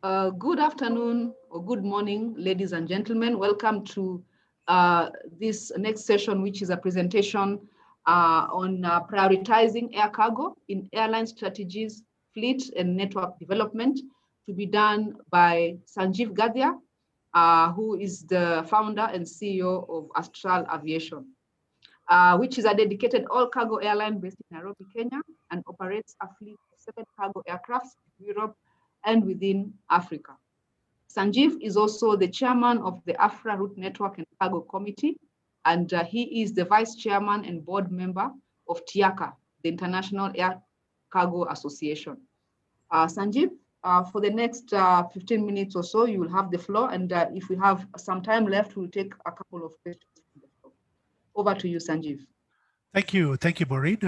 Good afternoon or good morning, ladies and gentlemen. Welcome to this next session, which is a presentation on prioritizing air cargo in airline strategies, fleet and network development, to be done by Sanjeev Gadhia, who is the founder and CEO of ASTRAL Aviation, which is a dedicated all-cargo airline based in Nairobi, Kenya, and operates a fleet of 7 cargo aircrafts in Europe and within Africa. Sanjeev is also the chairman of the AFRA Route Network and Cargo Committee, and he is the vice chairman and board member of TIACA, the International Air Cargo Association. Sanjeev, for the next 15 minutes or so, you will have the floor, and if we have some time left, we'll take a couple of questions from the floor. Over to you, Sanjeev. Thank you, Maureen.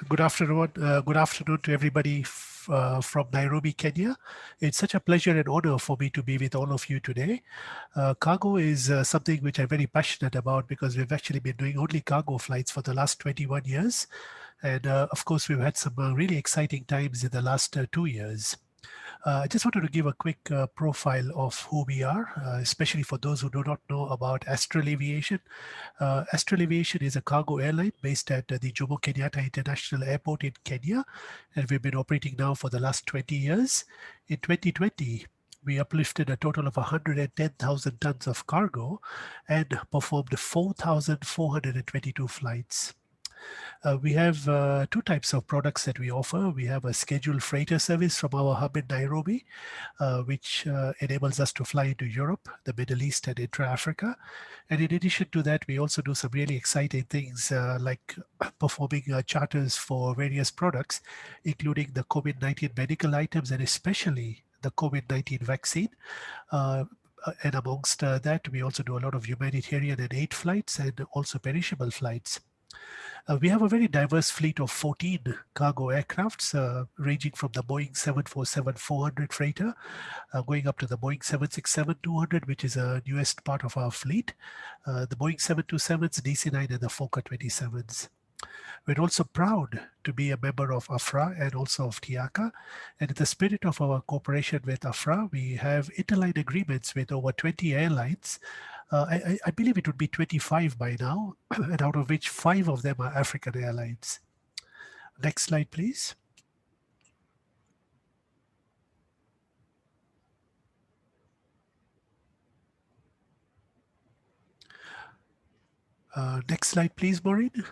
Good afternoon to everybody from Nairobi, Kenya. It's such a pleasure and honor for me to be with all of you today. Cargo is something which I'm very passionate about because we've actually been doing only cargo flights for the last 21 years. And of course, we've had some really exciting times in the last 2 years. I just wanted to give a quick profile of who we are, especially for those who do not know about Astral Aviation. Astral Aviation is a cargo airline based at the Jomo Kenyatta International Airport in Kenya, and we've been operating now for the last 20 years. In 2020, we uplifted a total of 110,000 tons of cargo and performed 4,422 flights. We have 2 types of products that we offer. We have a scheduled freighter service from our hub in Nairobi, which enables us to fly into Europe, the Middle East, and intra-Africa. And in addition to that, we also do some really exciting things like performing charters for various products, including the COVID-19 medical items and especially the COVID-19 vaccine. And amongst that, we also do a lot of humanitarian and aid flights and also perishable flights. We have a very diverse fleet of 14 cargo aircrafts, ranging from the Boeing 747-400 freighter, going up to the Boeing 767-200, which is a newest part of our fleet, the Boeing 727s, DC-9, and the Fokker 27s. We're also proud to be a member of AFRA and also of TIACA. And in the spirit of our cooperation with AFRA, we have interline agreements with over 20 airlines. I believe it would be 25 by now, and out of which 5 of them are African airlines. Next slide, please. Next slide, please, Maureen.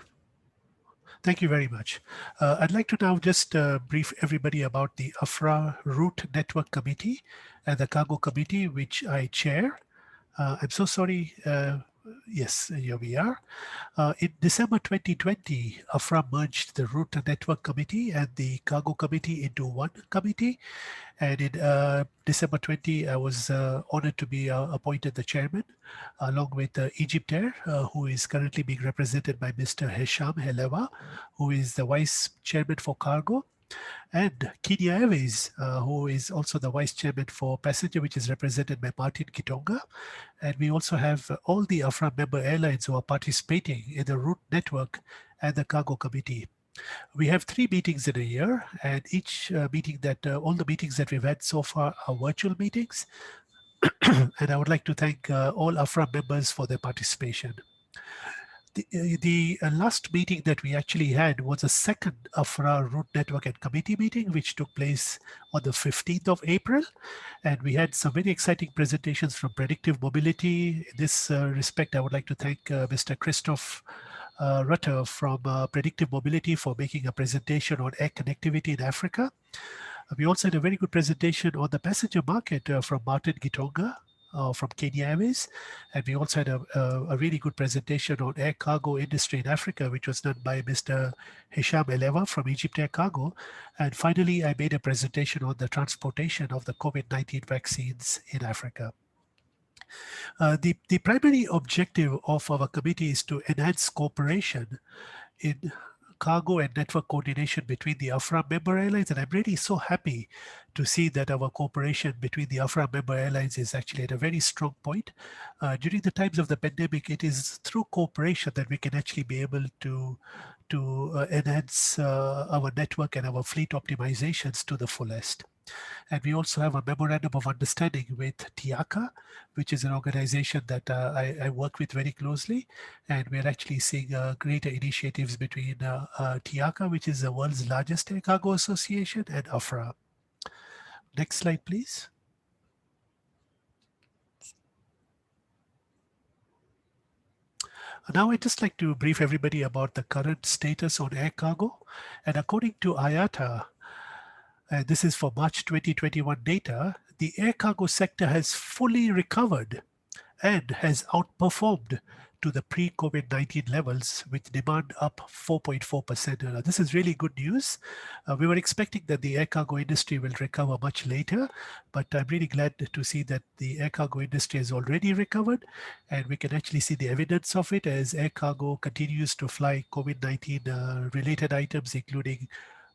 Thank you very much. I'd like to now just brief everybody about the AFRA Route Network Committee and the Cargo Committee, which I chair. I'm so sorry. Yes, here we are. In December 2020, AFRA merged the Route Network Committee and the Cargo Committee into one committee. And in December 20, I was honored to be appointed the chairman, along with Egyptair, who is currently being represented by Mr. Hesham Helewa, who is the vice chairman for cargo, and Kenya Airways, who is also the vice chairman for passenger, which is represented by Martin Kitonga. And we also have all the AFRA member airlines who are participating in the route network and the cargo committee. We have 3 meetings in a year, and each meeting that, all the meetings that we've had so far are virtual meetings. And I would like to thank all AFRA members for their participation. The last meeting that we actually had was a second AFRA Route Network and Committee meeting, which took place on the 15th of April. And we had some very exciting presentations from Predictive Mobility. In this respect, I would like to thank Mr. Christoph Rutter from Predictive Mobility for making a presentation on air connectivity in Africa. We also had a very good presentation on the passenger market from Martin Gitonga from Kenya Airways. And we also had a really good presentation on air cargo industry in Africa, which was done by Mr. Hesham Helewa from Egyptair Cargo. And finally, I made a presentation on the transportation of the COVID-19 vaccines in Africa. The primary objective of our committee is to enhance cooperation in cargo and network coordination between the AFRA member airlines. And I'm really so happy to see that our cooperation between the AFRA member airlines is actually at a very strong point. During the times of the pandemic, it is through cooperation that we can actually be able to enhance our network and our fleet optimizations to the fullest. And we also have a memorandum of understanding with TIACA, which is an organization that I work with very closely. And we're actually seeing greater initiatives between TIACA, which is the world's largest air cargo association, and AFRA. Next slide, please. Now, I'd just like to brief everybody about the current status on air cargo. And according to IATA, this is for March 2021 data, the air cargo sector has fully recovered and has outperformed to the pre-COVID-19 levels, with demand up 4.4%. This is really good news. We were expecting that the air cargo industry will recover much later, but I'm really glad to see that the air cargo industry has already recovered, and we can actually see the evidence of it as air cargo continues to fly COVID-19 related items, including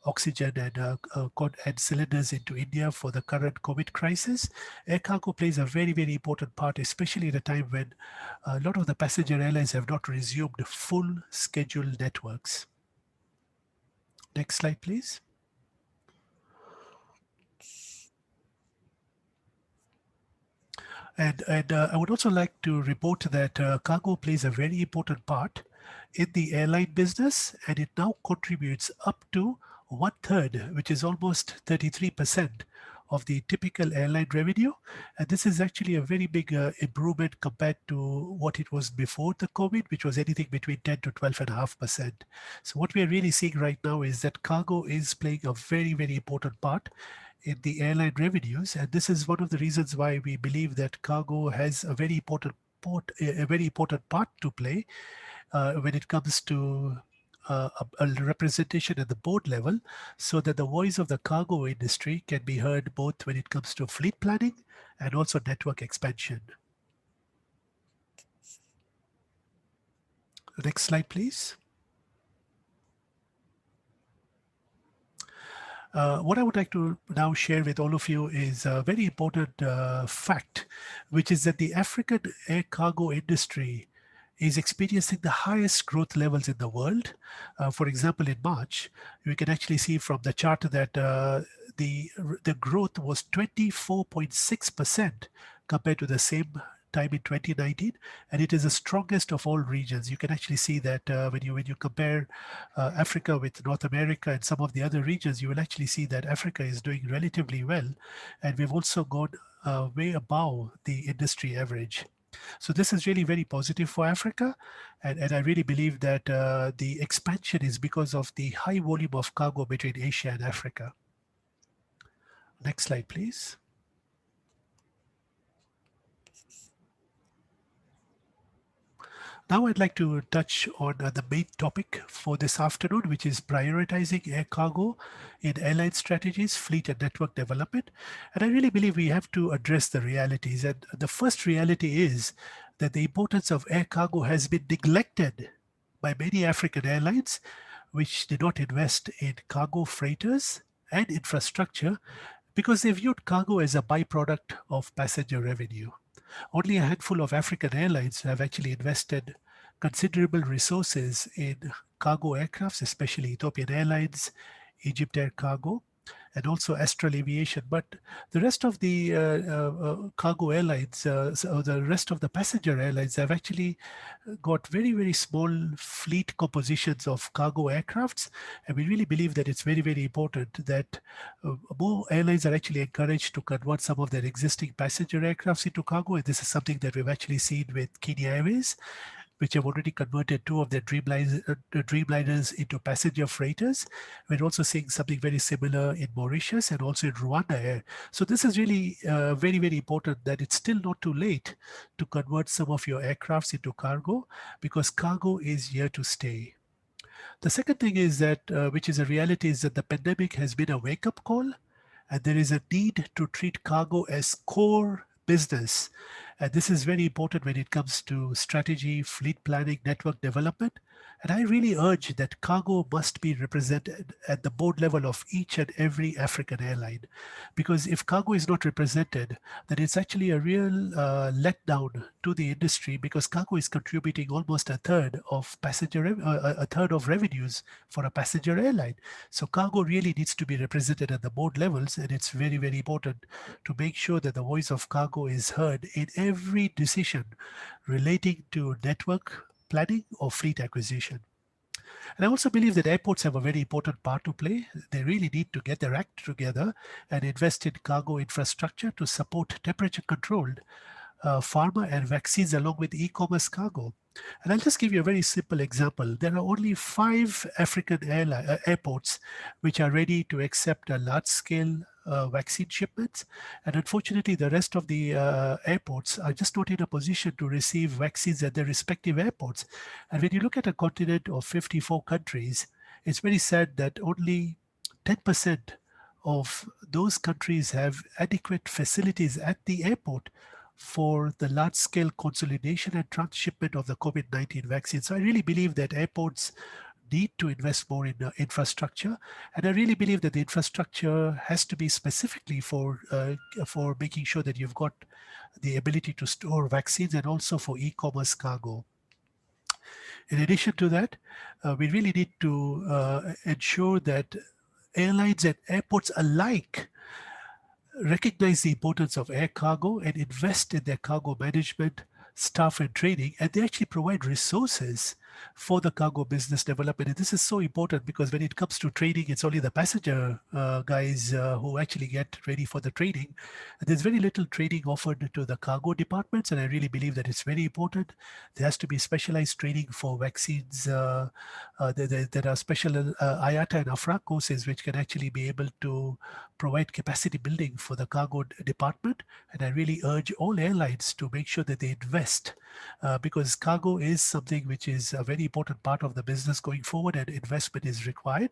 oxygen and cylinders into India for the current COVID crisis. Air cargo plays a very, very important part, especially at a time when a lot of the passenger airlines have not resumed full scheduled networks. Next slide, please. And I would also like to report that cargo plays a very important part in the airline business, and it now contributes up to 1/3, which is almost 33% of the typical airline revenue. And this is actually a very big improvement compared to what it was before the COVID, which was anything between 10 to 12.5%. So what we are really seeing right now is that cargo is playing a very, very important part in the airline revenues. And this is one of the reasons why we believe that cargo has a very important part to play when it comes to a representation at the board level, so that the voice of the cargo industry can be heard both when it comes to fleet planning and also network expansion. Next slide, please. What I would like to now share with all of you is a very important fact, which is that the African air cargo industry is experiencing the highest growth levels in the world. For example, in March, we can actually see from the chart that the growth was 24.6% compared to the same time in 2019, and it is the strongest of all regions. You can actually see that when you compare Africa with North America and some of the other regions, you will actually see that Africa is doing relatively well, and we've also gone way above the industry average. So this is really very positive for Africa, and I really believe that the expansion is because of the high volume of cargo between Asia and Africa. Next slide, please. Now I'd like to touch on the main topic for this afternoon, which is prioritizing air cargo in airline strategies, fleet and network development. And I really believe we have to address the realities. And the first reality is that the importance of air cargo has been neglected by many African airlines, which did not invest in cargo freighters and infrastructure because they viewed cargo as a byproduct of passenger revenue. Only a handful of African airlines have actually invested considerable resources in cargo aircrafts, especially Ethiopian Airlines, Egypt Air Cargo, and also Astral Aviation. But the rest of the cargo airlines, so the rest of the passenger airlines have actually got very, very small fleet compositions of cargo aircrafts. And we really believe that it's very, very important that more airlines are actually encouraged to convert some of their existing passenger aircrafts into cargo. And this is something that we've actually seen with Kenya Airways, which have already converted 2 of their Dreamliners into passenger freighters. We're also seeing something very similar in Mauritius and also in Rwanda Air. So this is really very, very important that it's still not too late to convert some of your aircrafts into cargo, because cargo is here to stay. The second thing is that, which is a reality, is that the pandemic has been a wake-up call, and there is a need to treat cargo as core business. And this is very important when it comes to strategy, fleet planning, network development. And I really urge that cargo must be represented at the board level of each and every African airline. Because if cargo is not represented, then it's actually a real letdown to the industry, because cargo is contributing almost a third of a third of revenues for a passenger airline. So cargo really needs to be represented at the board levels, and it's very, very important to make sure that the voice of cargo is heard in every decision relating to network planning or fleet acquisition. And I also believe that airports have a very important part to play. They really need to get their act together and invest in cargo infrastructure to support temperature controlled pharma and vaccines along with e-commerce cargo. And I'll just give you a very simple example. There are only 5 African airports which are ready to accept a large-scale vaccine shipments. And unfortunately, the rest of the airports are just not in a position to receive vaccines at their respective airports. And when you look at a continent of 54 countries, it's very sad that only 10% of those countries have adequate facilities at the airport for the large-scale consolidation and transshipment of the COVID-19 vaccine. So I really believe that airports need to invest more in infrastructure, and I really believe that the infrastructure has to be specifically for making sure that you've got the ability to store vaccines and also for e-commerce cargo. In addition to that, we really need to ensure that airlines and airports alike recognize the importance of air cargo and invest in their cargo management, staff and training, and they actually provide resources for the cargo business development. And this is so important because when it comes to training, it's only the passenger guys who actually get ready for the training. And there's very little training offered to the cargo departments, and I really believe that it's very important. There has to be specialized training for vaccines. There are special IATA and AFRA courses which can actually be able to provide capacity building for the cargo department. And I really urge all airlines to make sure that they invest because cargo is something which is a very important part of the business going forward, and investment is required.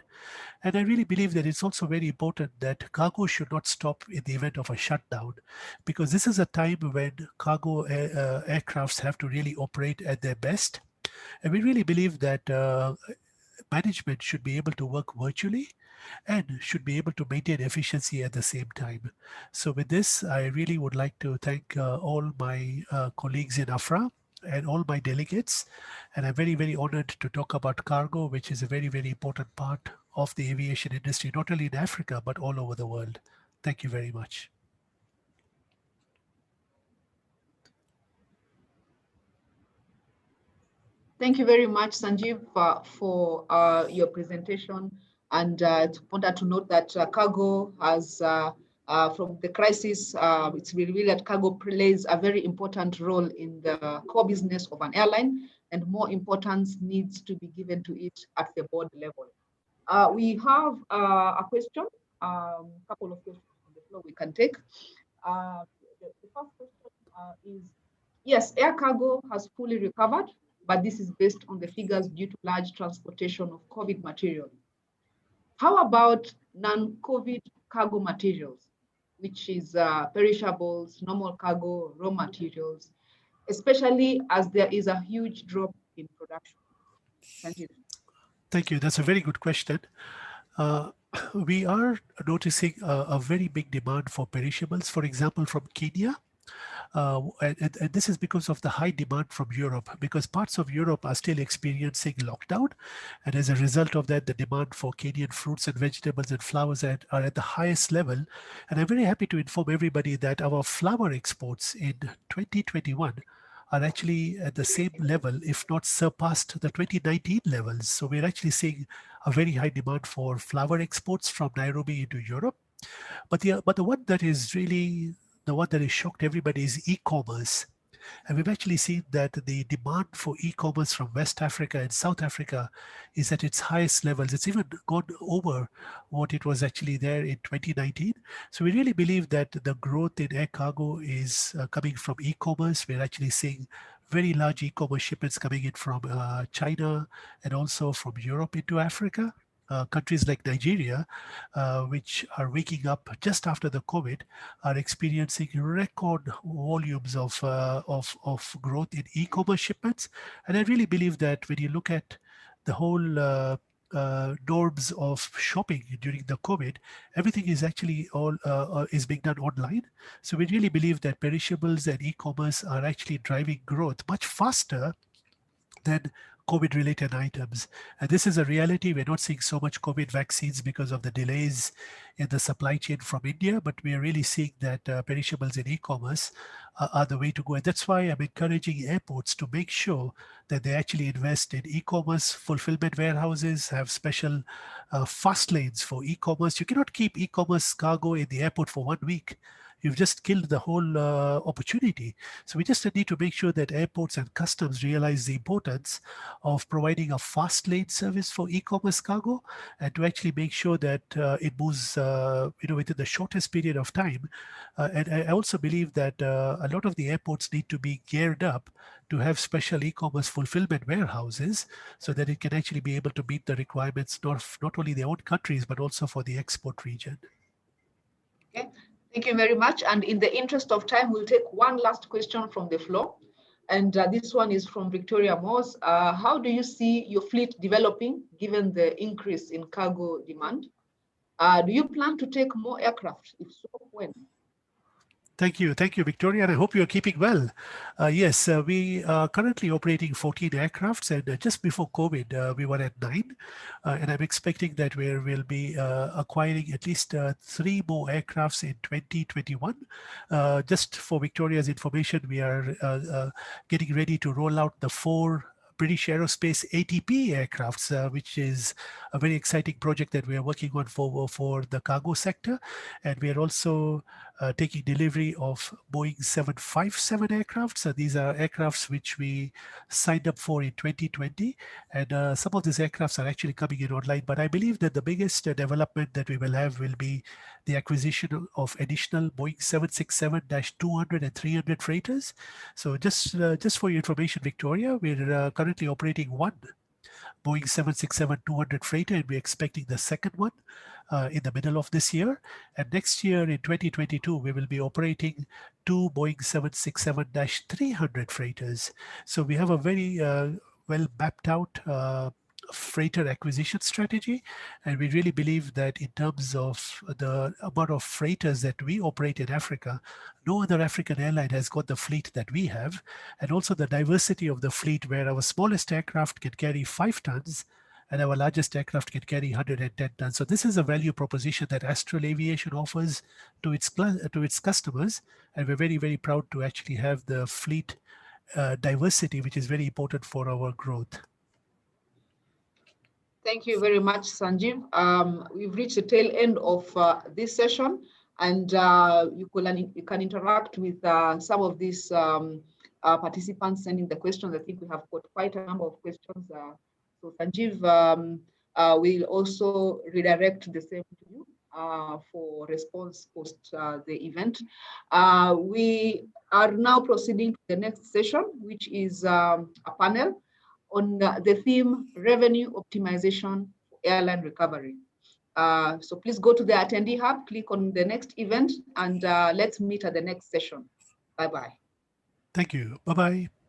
And I really believe that it's also very important that cargo should not stop in the event of a shutdown, because this is a time when cargo aircrafts have to really operate at their best. And we really believe that management should be able to work virtually and should be able to maintain efficiency at the same time. So with this, I really would like to thank all my colleagues in AFRA and all my delegates. And I'm very, very honored to talk about cargo, which is a very, very important part of the aviation industry, not only in Africa, but all over the world. Thank you very much. Thank you very much, Sanjeev, for your presentation. And it's important to note that cargo has, from the crisis, it's really that cargo plays a very important role in the core business of an airline, and more importance needs to be given to it at the board level. We have a question, a couple of questions on the floor we can take. The first question is, yes, air cargo has fully recovered, but this is based on the figures due to large transportation of COVID material. How about non-COVID cargo materials, which is perishables, normal cargo, raw materials, especially as there is a huge drop in production? Thank you. Thank you. That's a very good question. We are noticing a very big demand for perishables, for example, from Kenya. And this is because of the high demand from Europe, because parts of Europe are still experiencing lockdown. And as a result of that, the demand for Kenyan fruits and vegetables and flowers are at the highest level. And I'm very happy to inform everybody that our flower exports in 2021 are actually at the same level, if not surpassed the 2019 levels. So we're actually seeing a very high demand for flower exports from Nairobi into Europe. But the one that is really the one that has shocked everybody is e-commerce. And we've actually seen that the demand for e-commerce from West Africa and South Africa is at its highest levels. It's even gone over what it was actually there in 2019. So we really believe that the growth in air cargo is coming from e-commerce. We're actually seeing very large e-commerce shipments coming in from China and also from Europe into Africa. Countries like Nigeria, which are waking up just after the COVID, are experiencing record volumes of growth in e-commerce shipments. And I really believe that when you look at the whole norms of shopping during the COVID, everything is actually all is being done online. So we really believe that perishables and e-commerce are actually driving growth much faster than COVID-related items. And this is a reality. We're not seeing so much COVID vaccines because of the delays in the supply chain from India, but we are really seeing that perishables and e-commerce are the way to go. And that's why I'm encouraging airports to make sure that they actually invest in e-commerce fulfillment warehouses, have special fast lanes for e-commerce. You cannot keep e-commerce cargo in the airport for 1 week. You've just killed the whole opportunity. So we just need to make sure that airports and customs realize the importance of providing a fast lane service for e-commerce cargo, and to actually make sure that it moves within the shortest period of time. And I also believe that a lot of the airports need to be geared up to have special e-commerce fulfillment warehouses so that it can actually be able to meet the requirements, not only their own countries, but also for the export region. Okay. Thank you very much. And in the interest of time, we'll take one last question from the floor. And this one is from Victoria Moss. How do you see your fleet developing given the increase in cargo demand? Do you plan to take more aircraft? If so, when? Thank you, Victoria, and I hope you're keeping well. Yes, we are currently operating 14 aircrafts, and just before COVID, we were at 9. And I'm expecting that we'll be acquiring at least 3 more aircrafts in 2021. Just for Victoria's information, we are getting ready to roll out the 4 British Aerospace ATP aircrafts, which is a very exciting project that we are working on for the cargo sector. And we are also taking delivery of Boeing 757 aircraft. So these are aircrafts which we signed up for in 2020. And some of these aircrafts are actually coming in online. But I believe that the biggest development that we will have will be the acquisition of additional Boeing 767-200 and 300 freighters. So just for your information, Victoria, we're currently operating 1 Boeing 767-200 freighter, and we're expecting the second one in the middle of this year. And next year in 2022, we will be operating 2 Boeing 767-300 freighters. So we have a very well mapped out freighter acquisition strategy, and we really believe that in terms of the amount of freighters that we operate in Africa, no other African airline has got the fleet that we have, and also the diversity of the fleet, where our smallest aircraft can carry 5 tons and our largest aircraft can carry 110 tons. So this is a value proposition that Astral Aviation offers to its customers, and we're very, very proud to actually have the fleet diversity, which is very important for our growth. Thank you very much, Sanjeev. We've reached the tail end of this session, and you can interact with some of these participants sending the questions. I think we have got quite a number of questions. So Sanjeev will also redirect the same to you for response post the event. We are now proceeding to the next session, which is a panel on the theme revenue optimization for airline recovery. So please go to the attendee hub, click on the next event, and let's meet at the next session. Bye-bye. Thank you. Bye-bye.